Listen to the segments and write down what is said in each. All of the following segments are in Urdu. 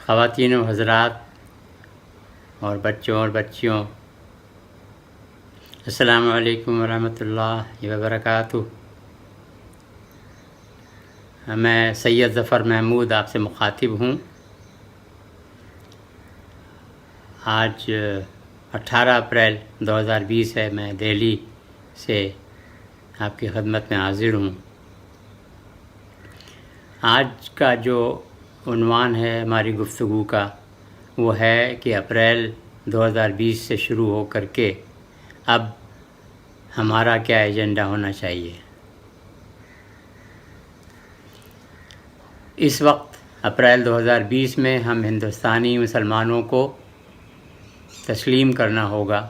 خواتین و حضرات اور بچوں اور بچیوں، السلام علیکم ورحمۃ اللہ وبرکاتہ۔ میں سید ظفر محمود آپ سے مخاطب ہوں۔ آج 18 اپریل 2020 ہے۔ میں دہلی سے آپ کی خدمت میں حاضر ہوں۔ آج کا جو عنوان ہے ہماری گفتگو کا، وہ ہے کہ اپریل 2020 سے شروع ہو کر کے اب ہمارا کیا ایجنڈا ہونا چاہیے۔ اس وقت اپریل 2020 میں ہم ہندوستانی مسلمانوں کو تسلیم کرنا ہوگا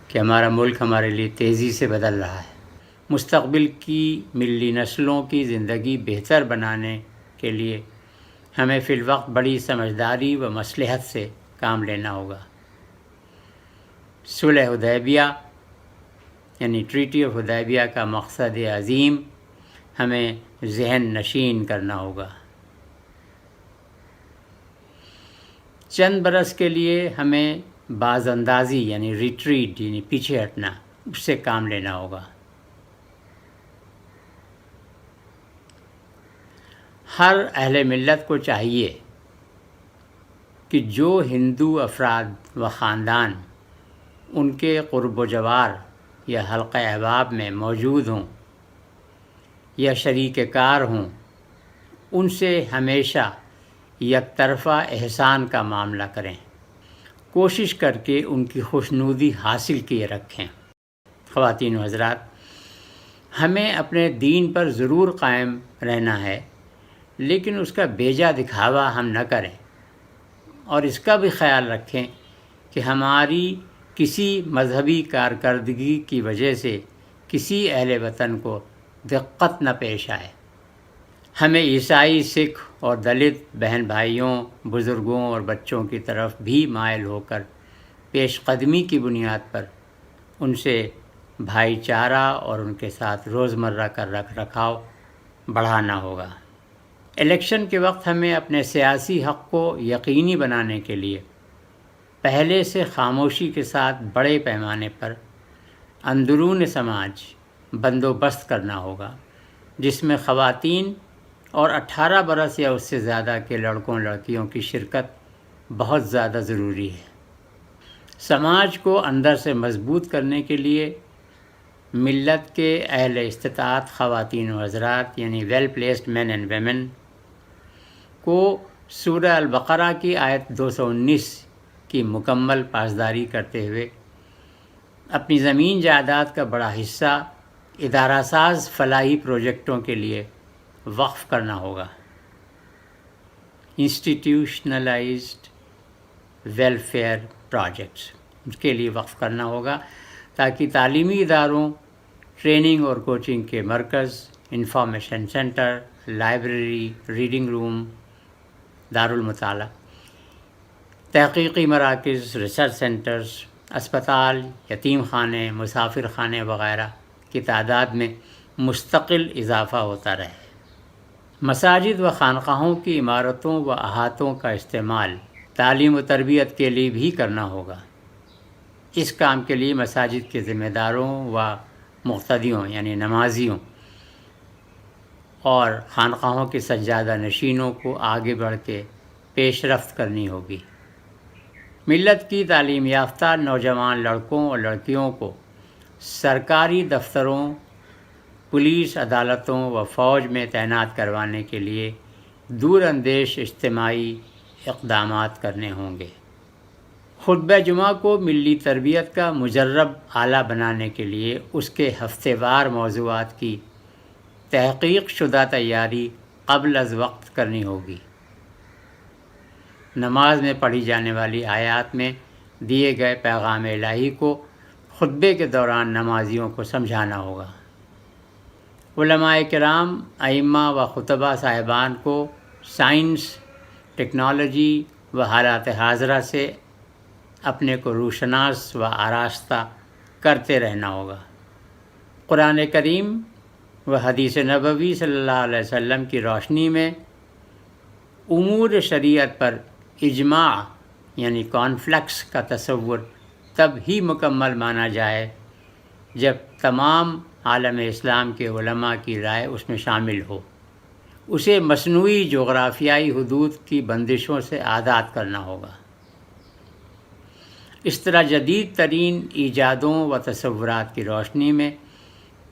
کہ ہمارا ملک ہمارے لیے تیزی سے بدل رہا ہے۔ مستقبل کی ملی نسلوں کی زندگی بہتر بنانے کے لیے ہمیں فی الوقت بڑی سمجھداری و مصلحت سے کام لینا ہوگا۔ صلح حدیبیہ یعنی ٹریٹی آف حدیبیہ کا مقصد عظیم ہمیں ذہن نشین کرنا ہوگا۔ چند برس کے لیے ہمیں باز اندازی یعنی ریٹریٹ یعنی پیچھے ہٹنا، اس سے کام لینا ہوگا۔ ہر اہل ملت کو چاہیے کہ جو ہندو افراد و خاندان ان کے قرب و جوار یا حلقہ احباب میں موجود ہوں یا شریک کار ہوں، ان سے ہمیشہ یک طرفہ احسان کا معاملہ کریں، کوشش کر کے ان کی خوشنودی حاصل کیے رکھیں۔ خواتین و حضرات، ہمیں اپنے دین پر ضرور قائم رہنا ہے، لیکن اس کا بیجا دکھاوا ہم نہ کریں، اور اس کا بھی خیال رکھیں کہ ہماری کسی مذہبی کارکردگی کی وجہ سے کسی اہل وطن کو دقت نہ پیش آئے۔ ہمیں عیسائی، سکھ اور دلت بہن بھائیوں، بزرگوں اور بچوں کی طرف بھی مائل ہو کر پیش قدمی کی بنیاد پر ان سے بھائی چارہ اور ان کے ساتھ روزمرہ کا رکھ رکھاؤ بڑھانا ہوگا۔ الیکشن کے وقت ہمیں اپنے سیاسی حق کو یقینی بنانے کے لیے پہلے سے خاموشی کے ساتھ بڑے پیمانے پر اندرون سماج بندوبست کرنا ہوگا، جس میں خواتین اور 18 برس یا اس سے زیادہ کے لڑکوں لڑکیوں کی شرکت بہت زیادہ ضروری ہے۔ سماج کو اندر سے مضبوط کرنے کے لیے ملت کے اہل استطاعت خواتین و حضرات یعنی well placed men and women کو سورہ البقرہ کی آیت 219 کی مکمل پاسداری کرتے ہوئے اپنی زمین جائیداد کا بڑا حصہ ادارہ ساز فلاحی پروجیکٹوں کے لیے وقف کرنا ہوگا۔ انسٹیٹیوشنلائزڈ ویلفیئر پروجیکٹس اس کے لیے وقف کرنا ہوگا، تاکہ تعلیمی اداروں، ٹریننگ اور کوچنگ کے مرکز، انفارمیشن سینٹر، لائبریری، ریڈنگ روم، دارالمطالعہ، تحقیقی مراکز، ریسرچ سینٹرز، اسپتال، یتیم خانے، مسافر خانے وغیرہ کی تعداد میں مستقل اضافہ ہوتا رہے۔ مساجد و خانقاہوں کی عمارتوں و احاطوں کا استعمال تعلیم و تربیت کے لیے بھی کرنا ہوگا۔ اس کام کے لیے مساجد کے ذمہ داروں و مقتدیوں یعنی نمازیوں اور خانقاہوں کے سجادہ نشینوں کو آگے بڑھ کے پیش رفت کرنی ہوگی۔ ملت کی تعلیم یافتہ نوجوان لڑکوں اور لڑکیوں کو سرکاری دفتروں، پولیس، عدالتوں و فوج میں تعینات کروانے کے لیے دور اندیش اجتماعی اقدامات کرنے ہوں گے۔ خطبہ جمعہ کو ملی تربیت کا مجرب آلہ بنانے کے لیے اس کے ہفتے وار موضوعات کی تحقیق شدہ تیاری قبل از وقت کرنی ہوگی۔ نماز میں پڑھی جانے والی آیات میں دیے گئے پیغام الہی کو خطبے کے دوران نمازیوں کو سمجھانا ہوگا۔ علماء کرام، ائمہ و خطبہ صاحبان کو سائنس، ٹیکنالوجی و حالات حاضرہ سے اپنے کو روشناس و آراستہ کرتے رہنا ہوگا۔ قرآن کریم و حدیث نبوی صلی اللہ علیہ وسلم کی روشنی میں امور شریعت پر اجماع یعنی کانفلیکس کا تصور تب ہی مکمل مانا جائے جب تمام عالم اسلام کے علماء کی رائے اس میں شامل ہو۔ اسے مصنوعی جغرافیائی حدود کی بندشوں سے آزاد کرنا ہوگا۔ اس طرح جدید ترین ایجادوں و تصورات کی روشنی میں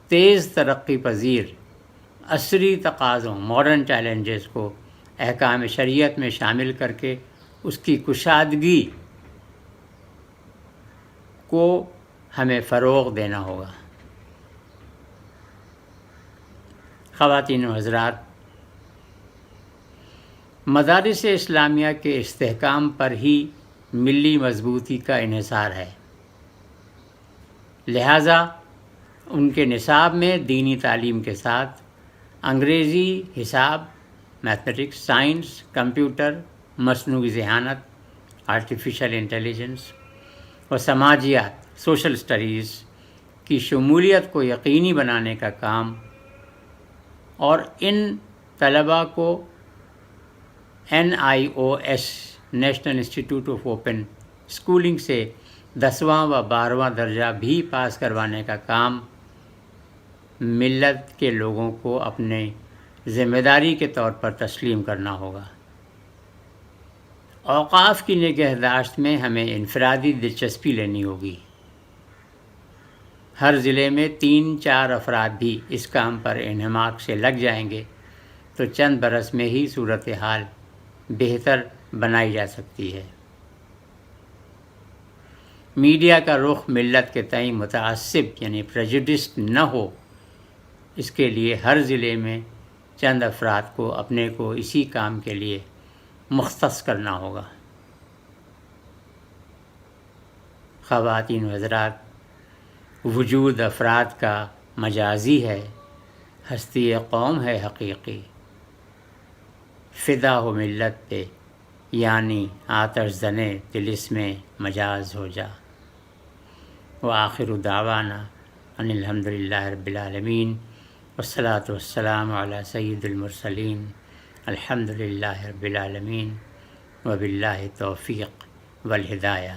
تیز ترقی پذیر عصری تقاضوں ماڈرن چیلنجز کو احکام شریعت میں شامل کر کے اس کی کشادگی کو ہمیں فروغ دینا ہوگا۔ خواتین و حضرات، مدارس اسلامیہ کے استحکام پر ہی ملی مضبوطی کا انحصار ہے، لہٰذا ان کے نصاب میں دینی تعلیم کے ساتھ انگریزی، حساب، میتھمیٹکس، سائنس، کمپیوٹر، مصنوعی ذہانت، آرٹیفیشل انٹیلیجنس و سماجیات، سوشل اسٹڈیز کی شمولیت کو یقینی بنانے کا کام اور ان طلباء کو NIOS national institute of open schooling سے 10واں و 12واں درجہ بھی پاس کروانے کا کام ملت کے لوگوں کو اپنے ذمہ داری کے طور پر تسلیم کرنا ہوگا۔ اوقاف کی نگہداشت میں ہمیں انفرادی دلچسپی لینی ہوگی۔ ہر ضلع میں 3-4 افراد بھی اس کام پر انہماک سے لگ جائیں گے تو چند برس میں ہی صورتحال بہتر بنائی جا سکتی ہے۔ میڈیا کا رخ ملت کے تئیں متعصب یعنی پریجوڈسڈ نہ ہو، اس کے لیے ہر ضلع میں چند افراد کو اپنے کو اسی کام کے لیے مختص کرنا ہوگا۔ خواتین و حضرات، وجود افراد کا مجازی ہے، ہستی قوم ہے حقیقی، فدا ہو ملت پہ یعنی آتش زنے طلسم میں مجاز ہو جا۔ وآخر دعوانا ان الحمد للہ رب العالمین والصلاة والسلام علی سید المرسلین الحمد للہ رب العالمین وباللہ توفیق والہدایہ۔